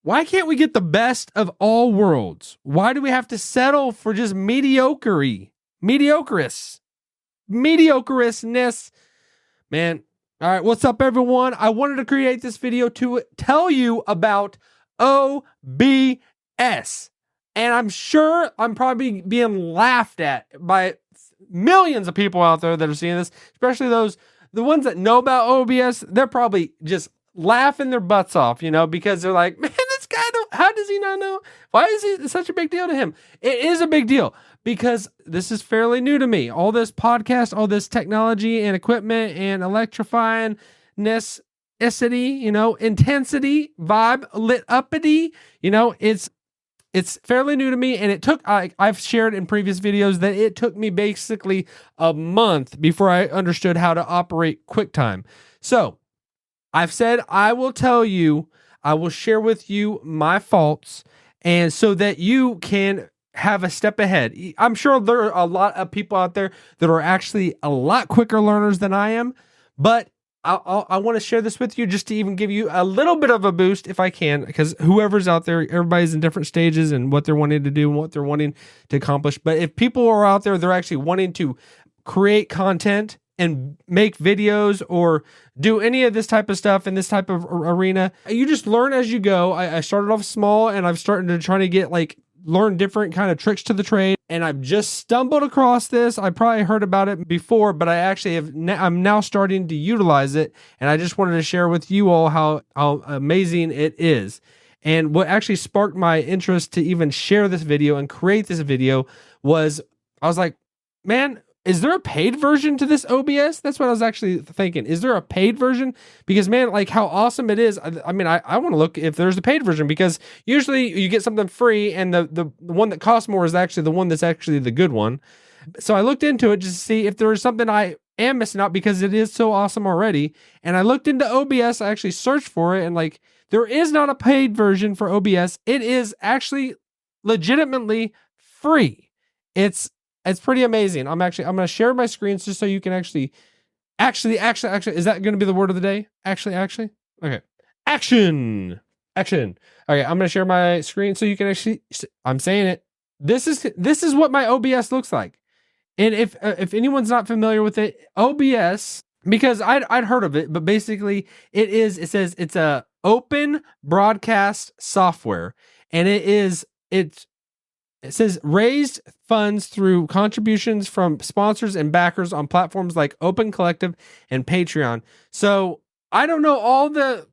Why can't we get the best of all worlds? Why do we have to settle for just mediocreness? Man. All right, what's up, everyone? I wanted to create this video to tell you about OBS. And I'm sure I'm probably being laughed at by millions of people out there that are seeing this, especially the ones that know about OBS. They're probably just laughing their butts off, because they're like, man, this guy, how does he not know? Why is it such a big deal to him? It is a big deal because this is fairly new to me. All this podcast, all this technology and equipment and electrifyingness, intensity, vibe, lit uppity, it's fairly new to me, and it took, I've shared in previous videos that it took me basically a month before I understood how to operate QuickTime. So I've said I will share with you my faults, and so that you can have a step ahead. I'm sure there are a lot of people out there that are actually a lot quicker learners than I am, but I want to share this with you just to even give you a little bit of a boost if I can, because whoever's out there, everybody's in different stages and what they're wanting to do and what they're wanting to accomplish. But if people are out there, they're actually wanting to create content and make videos or do any of this type of stuff in this type of arena, you just learn as you go. I started off small, and I've started to try to get learn different kind of tricks to the trade, and I've just stumbled across this. I probably heard about it before, but I actually I'm now starting to utilize it, and I just wanted to share with you all how amazing it is. And what actually sparked my interest to even share this video and create this video was, I was like, man, is there a paid version to this OBS? That's what I was actually thinking. Is there a paid version? Because, man, how awesome it is. I mean, I want to look if there's a paid version, because usually you get something free, and the one that costs more is actually the one that's actually the good one. So I looked into it just to see if there was something I am missing out, because it is so awesome already. And I looked into OBS. I actually searched for it, and there is not a paid version for OBS. It is actually legitimately free. It's pretty amazing. I'm going to share my screens just so you can actually, is that going to be the word of the day? Actually. Okay. Action. Okay. I'm going to share my screen so you can actually, I'm saying it. This is what my OBS looks like. And if anyone's not familiar with it, OBS, because I'd heard of it, but basically it says it's a open broadcast software, and it says raised funds through contributions from sponsors and backers on platforms like Open Collective and Patreon. So I don't know all the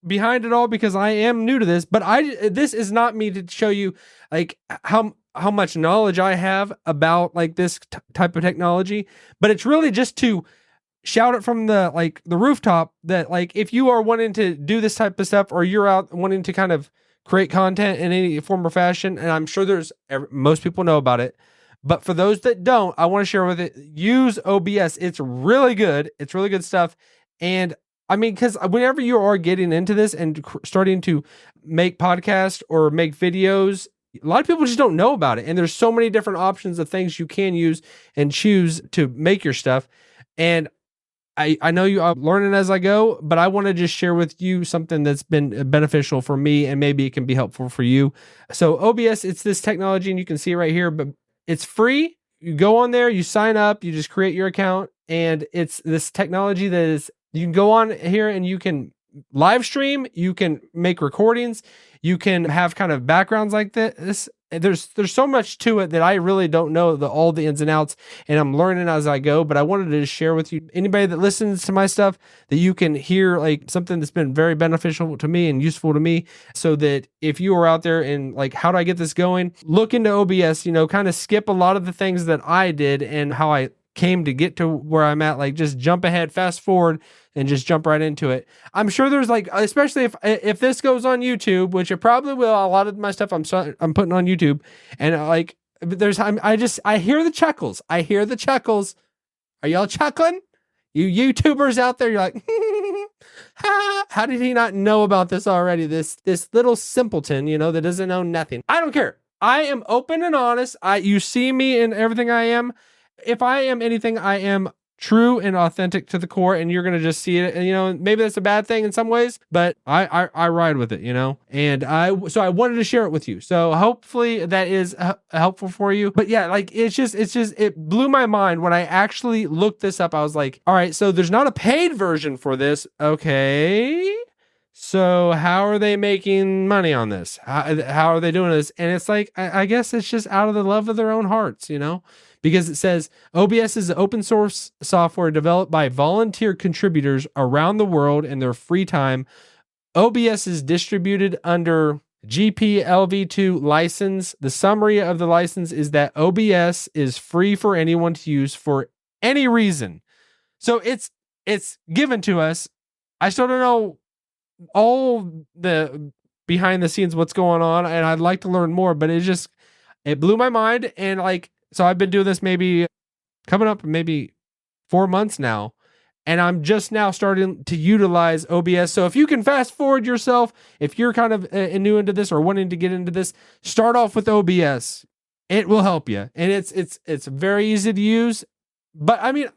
behind it all, because I am new to this, but this is not me to show you how much knowledge I have about this type of technology, but it's really just to shout it from the rooftop that if you are wanting to do this type of stuff, or you're out wanting to kind of create content in any form or fashion, and I'm sure most people know about it, but for those that don't, I want to share with it. Use OBS. It's really good. It's really good stuff. And I mean, because whenever you are getting into this and starting to make podcasts or make videos, a lot of people just don't know about it. And there's so many different options of things you can use and choose to make your stuff. And I know you are learning as I go, but I want to just share with you something that's been beneficial for me, and maybe it can be helpful for you. So OBS, it's this technology, and you can see it right here, but it's free. You go on there, you sign up, you just create your account, and it's this technology that is, you can go on here and you can live stream, you can make recordings, you can have kind of backgrounds like this. There's so much to it that I really don't know all the ins and outs, and I'm learning as I go, but I wanted to share with you, anybody that listens to my stuff, that you can hear something that's been very beneficial to me and useful to me, so that if you are out there and how do I get this going, look into OBS, kind of skip a lot of the things that I did and how I came to get to where I'm at, just jump ahead, fast forward, and just jump right into it. I'm sure there's especially if this goes on YouTube, which it probably will. A lot of my stuff I'm putting on YouTube, and I hear the chuckles. Are y'all chuckling? You YouTubers out there, you're like, how did he not know about this already? This little simpleton, that doesn't know nothing. I don't care. I am open and honest. You see me in everything I am. If I am anything, I am true and authentic to the core, and you're going to just see it. And, you know, maybe that's a bad thing in some ways, but I ride with it, you know, and so I wanted to share it with you. So hopefully that is helpful for you. But yeah, like, it blew my mind when I actually looked this up. I was like, all right, so there's not a paid version for this. Okay. So how are they making money on this? How are they doing this? And it's like, I guess it's just out of the love of their own hearts, you know, because it says OBS is open source software developed by volunteer contributors around the world in their free time. OBS is distributed under GPLv2 license. The summary of the license is that OBS is free for anyone to use for any reason. So it's given to us. I still don't know all the behind the scenes what's going on, and I'd like to learn more, but it blew my mind. And like, so I've been doing this maybe coming up maybe 4 months now, and I'm just now starting to utilize OBS. So if you can fast forward yourself, if you're kind of new into this or wanting to get into this, start off with OBS. It will help you, and it's very easy to use. But I mean,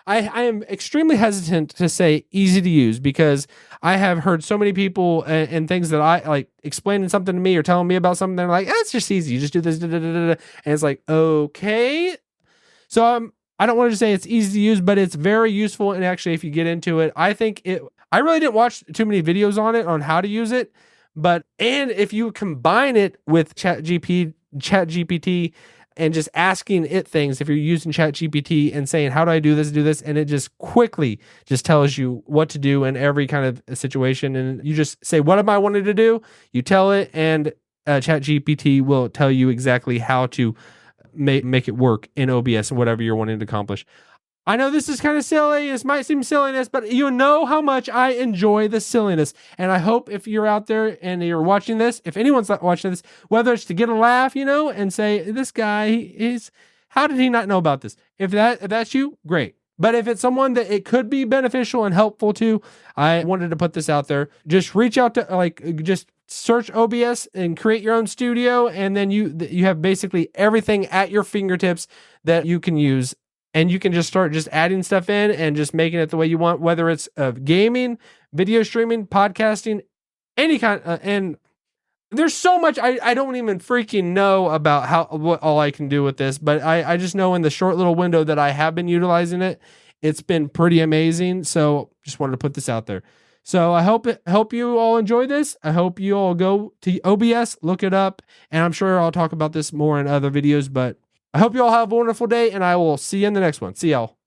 I am extremely hesitant to say easy to use, because I have heard so many people and things that I like explaining something to me or telling me about something. They're like, it's just easy. You just do this. Da, da, da, da. And it's like, okay. So I don't want to say it's easy to use, but it's very useful. And actually, if you get into it, I really didn't watch too many videos on it, on how to use it. And if you combine it with ChatGPT, and just asking it things, if you're using ChatGPT and saying, how do I do this, and it just quickly just tells you what to do in every kind of situation. And you just say, what am I wanting to do? You tell it, and ChatGPT will tell you exactly how to make it work in OBS and whatever you're wanting to accomplish. I know this is kind of silly. This might seem silliness, but you know how much I enjoy the silliness. And I hope if you're out there and you're watching this, if anyone's watching this, whether it's to get a laugh, you know, and say, this guy how did he not know about this? If that's you, great. But if it's someone that it could be beneficial and helpful to, I wanted to put this out there. Just reach out to, just search OBS and create your own studio. And then you have basically everything at your fingertips that you can use. And you can just start just adding stuff in and just making it the way you want, whether it's gaming, video streaming, podcasting, any kind. And there's so much I don't even freaking know about what all I can do with this. But I just know in the short little window that I have been utilizing it, it's been pretty amazing. So just wanted to put this out there. So I hope you all enjoy this. I hope you all go to OBS, look it up, and I'm sure I'll talk about this more in other videos. But I hope you all have a wonderful day, and I will see you in the next one. See y'all.